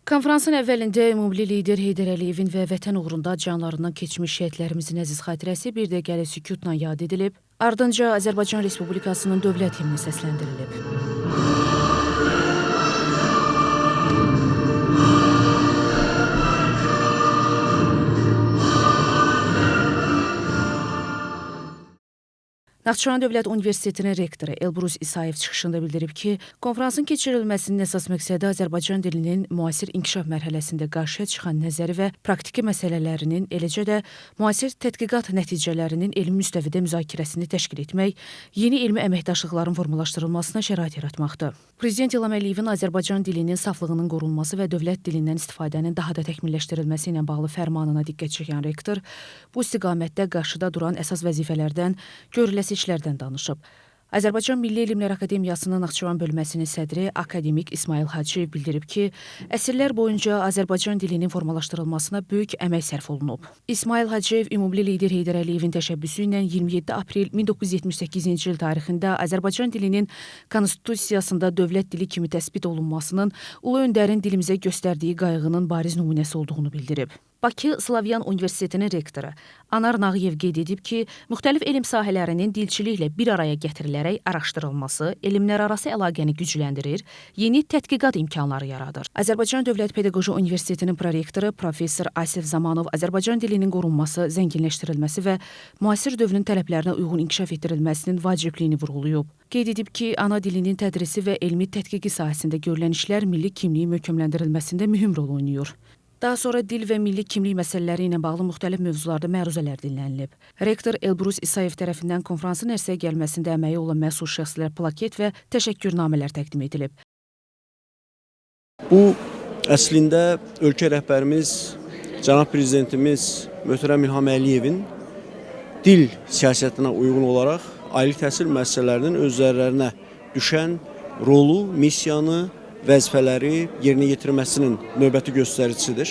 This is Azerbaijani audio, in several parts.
Konferansın əvvəlində ümumilik lider Heydər Əliyevin və vətən uğrunda canlarından keçmiş şəhidlərimizin əziz xatirəsi bir dəqiqəlik sükutla yad edilib, ardınca Azərbaycan Respublikasının dövlət himni səsləndirilib. Naxçıvan Dövlət Universitetinin rektoru Elbrus İsayev çıxışında bildirib ki, konferansın keçirilməsinin əsas məqsədi Azərbaycan dilinin müasir inkişaf mərhələsində qarşıya çıxan nəzəri və praktiki məsələlərinin, eləcə də müasir tədqiqat nəticələrinin elmi müstəvidə müzakirəsini təşkil etmək, yeni elmi əməkdaşlıqların formalaşdırılmasına şərait yaratmaqdır. Prezident İlham Əliyevin Azərbaycan dilinin saflığının qorunması və dövlət dilindən istifadənin daha da təkmilləşdirilməsi ilə bağlı fərmanına diqqət çəkən rektor, bu istiqamətdə qarşıda duran əsas vəzifələrdən görüləsi işlərdən danışıb. Azərbaycan Milli Elmlər Akademiyasının Naxçıvan bölməsinin sədri akademik İsmail Hacıyev bildirib ki, əsrlər boyunca Azərbaycan dilinin formalaşdırılmasına böyük əmək sərf olunub. İsmail Hacıyev ümumilik lider Heydər Əliyevin təşəbbüsü ilə 27 aprel 1978-ci il tarixində Azərbaycan dilinin konstitusiyasında dövlət dili kimi təsbit olunmasının ulu öndərin dilimizə göstərdiyi qayğının bariz nümunəsi olduğunu bildirib. Bakı Slavyan Universitetinin rektoru Anar Nağıyev qeyd edib ki, müxtəlif elm sahələrinin dilçiliklə bir araya gətirilərək araşdırılması elmlərarası əlaqəni gücləndirir, yeni tədqiqat imkanları yaradır. Azərbaycan Dövlət Pedaqoji Universitetinin prorektoru Professor Asif Zamanov Azərbaycan dilinin qorunması, zənginləşdirilməsi və müasir dövrün tələblərinə uyğun inkişaf etdirilməsinin vacibliyini vurğulayıb. Qeyd edib ki, ana dilinin tədrisi və elmi tədqiqi sahəsində görülən işlər milli kimliyin möhkəmləndirilməsində mühüm rol oynayır. Daha sonra dil və milli kimlik məsələləri ilə bağlı müxtəlif mövzularda məruzələr dinlənilib. Rektor Elbrus İsayev tərəfindən konferansın ərsəyə gəlməsində əməyi olan məsul şəxslər plaket və təşəkkürnamələr təqdim edilib. Bu əslində ölkə rəhbərimiz, cənab prezidentimiz möhtərəm İlham Əliyevin dil siyasətinə uyğun olaraq ali təhsil müəssisələrinin özlərinə düşən rolu, missiyanı, vəzifələri yerinə yetirməsinin növbəti göstəricisidir.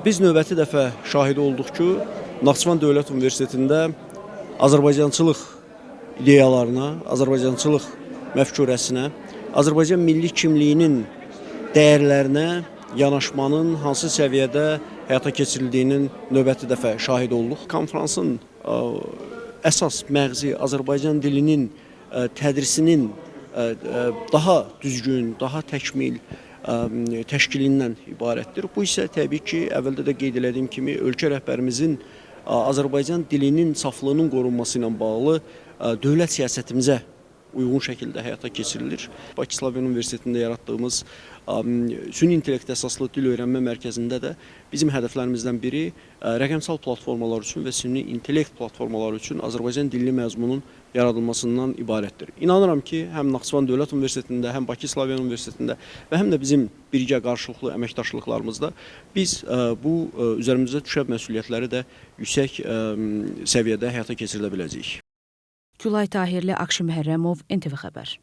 Biz növbəti dəfə şahid olduq ki, Naxçıvan Dövlət Universitetində Azərbaycançılıq ideyalarına, Azərbaycançılıq məfkurəsinə, Azərbaycan milli kimliyinin dəyərlərinə yanaşmanın hansı səviyyədə həyata keçirildiyinin növbəti dəfə şahid olduq. Konferansın əsas məğzi Azərbaycan dilinin tədrisinin daha düzgün, daha təkmil təşkilindən ibarətdir. Bu isə təbii ki, əvvəldə də qeyd etdiyim kimi ölkə rəhbərimizin Azərbaycan dilinin saflığının qorunması ilə bağlı dövlət siyasətimizə uyğun şəkildə həyata keçirilir. Bakı Slavyan Universitetində yaratdığımız süni intellekt əsaslı dil öyrənmə mərkəzində də bizim hədəflərimizdən biri rəqəmsal platformalar üçün və süni intellekt platformaları üçün Azərbaycan dilli məzmunun yaradılmasından ibarətdir. İnanıram ki, həm Naxçıvan Dövlət Universitetində, həm Bakı Slavyan Universitetində və həm də bizim birgə qarşılıqlı əməkdaşlıqlarımızda biz bu üzərimizdə düşən məsuliyyətləri də yüksək səviyyədə həyata keçirilə biləcəyik. Gülay Tahirli, Akşin Məhərrəmov, NTV Xəbər.